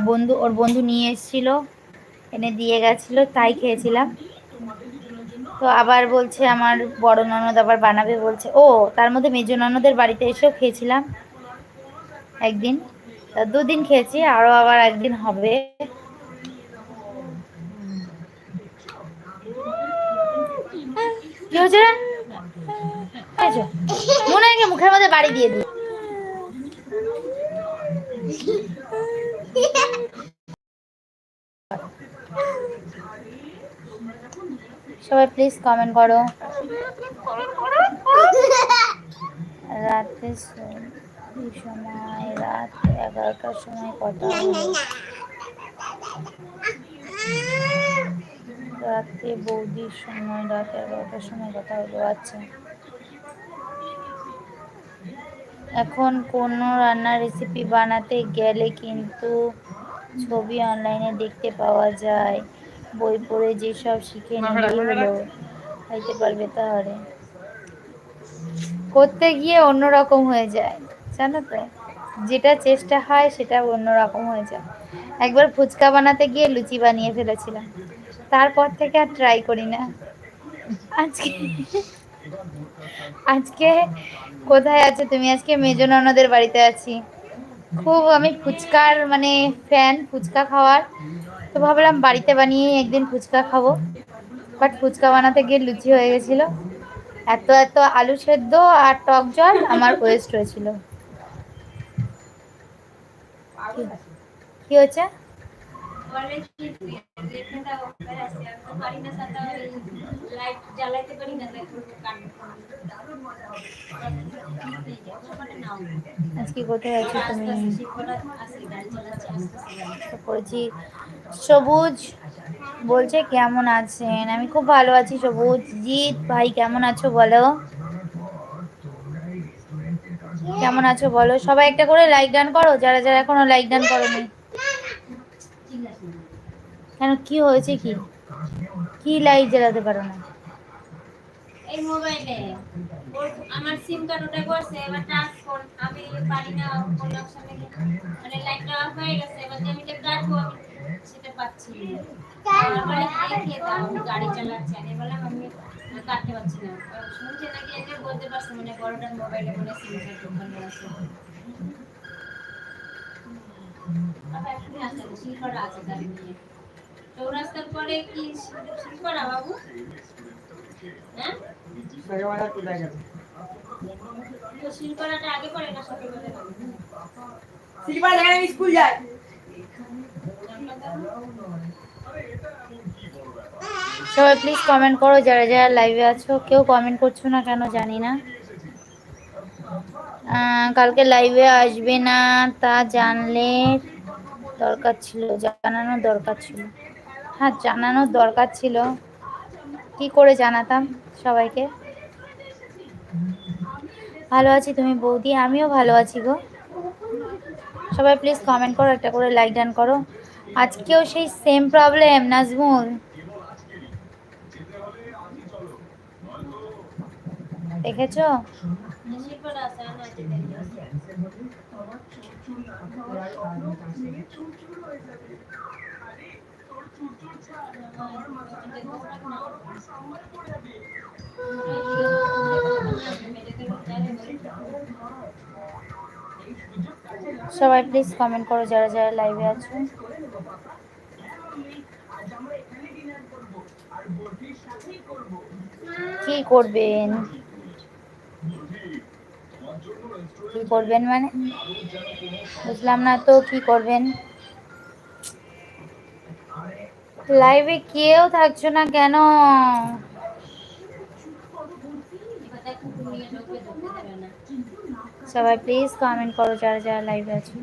বন্ধু, ওর বন্ধু নিয়ে এসেছিল, এনে দিয়ে গেছিল, তাই খেয়েছিলাম। তো আবার বলছে আমার বড় ননদ আবার বানাবে বলছে। ও, তার মধ্যে মেজো ননদের বাড়িতে এসেও খেয়েছিলাম একদিন, দুদিন খেয়েছি, আরো আবার একদিন হবে। কি হয়েছে মনে হয় মুখের মধ্যে বাড়ি দিয়ে দিই। সবাই প্লিজ কমেন্ট করো। রাতে সময় রাত 11টার সময় কথা হলো। রাতে বৌদির সময় রাত 11টার সময় কথা হলো। আচ্ছা, এখন কোনো রান্নার রেসিপি বানাতে গেলে কিন্তু ছবি অনলাইনে দেখতে পাওয়া যায়, বই পড়ে যেসব শিখে নিলেই হলো, খাইতে পারবে। তাহলে করতে গিয়ে অন্যরকম হয়ে যায়, জানো তো, যেটা চেষ্টা হয় সেটা অন্যরকম হয়ে যায়। একবার ফুচকা বানাতে গিয়ে লুচি বানিয়ে ফেলেছিলাম, তারপর থেকে আর ট্রাই করি না। আজকে আজকে কোথায় আছো তুমি? আজকে মেজো ননদের বাড়িতে আছি। খুব আমি ফুচকার মানে ফ্যান, ফুচকা খাওয়ার। তো ভাবলাম বাড়িতে বানিয়ে একদিন ফুচকা খাবো, বাট ফুচকা বানাতে গিয়ে লুচি হয়ে গেছিল। এত এত আলু সেদ্ধ আর টক জল আমার ওয়েস্ট হয়েছিল। কি হচ্ছে? আজকে কোথায় আছো তুমি? পড়েছি। সবুজ বলছে কেমন আছেন? আমি খুব ভালো আছি। সবুজ জিৎ ভাই কেমন আছো বলো? কেমন আছো বলো? সবাই একটা করে লাইক ডান করো, যারা যারা এখনো লাইক ডান করোনি। কেন, কি হয়েছে? কি কি লাইট জ্বালাতে পারো না? এই মোবাইলে আমার সিম কার্ড ওটা করছে, এবার ট্রান্সফার আমি পারি না, কোন অপশনে মানে লাইটটা অফ হয়ে গেছে, এবার যে আমি কাটবো সেটা পাচ্ছি না। বলে দেখে দাও, আমি গাড়ি চালাচ্ছি, আমি বললাম আমি কাটতে পারছি না। শুনছে নাকি এটা বলতে পারছে, মানে বড়টার মোবাইলে বলে সিম কার্ড ওখানে আছে। আবার এখনই আছে, শিলপাড়া আছে গাড়ি নিয়ে। চৌরাস্তার পরে কি শিলপাড়া বাবু? হ্যাঁ, তো শিলপাড়াটা আগে পড়ে না সকালবেলা? শিলপাড়া জায়গায় আমি স্কুল যাই। সবাই প্লিজ কমেন্ট করো, যারা যারা লাইভে আছো। কেউ কমেন্ট করছো না কেন জানি না। কালকে লাইভে আসবে না, তা জানলে দরকার ছিল, জানানোর দরকার ছিল। হ্যাঁ, জানানোর দরকার ছিল। কি করে জানাতাম সবাইকে? ভালো আছি, তুমি বৌদি? আমিও ভালো আছি গো। সবাই প্লিজ কমেন্ট করো, একটা করে লাইক ডান করো। আজকেও সেই সেম প্রবলেম নাজমুল, দেখেছো? সবাই প্লিজ কমেন্ট করো, যারা যারা লাইভে আছো। কি করবেন? কি করবেন মানে বুঝলাম না তো, কি করবেন? লাইভে কেউ থাকছো না কেন? সবাই প্লিজ কমেন্ট করো, যারা যারা লাইভে আছো।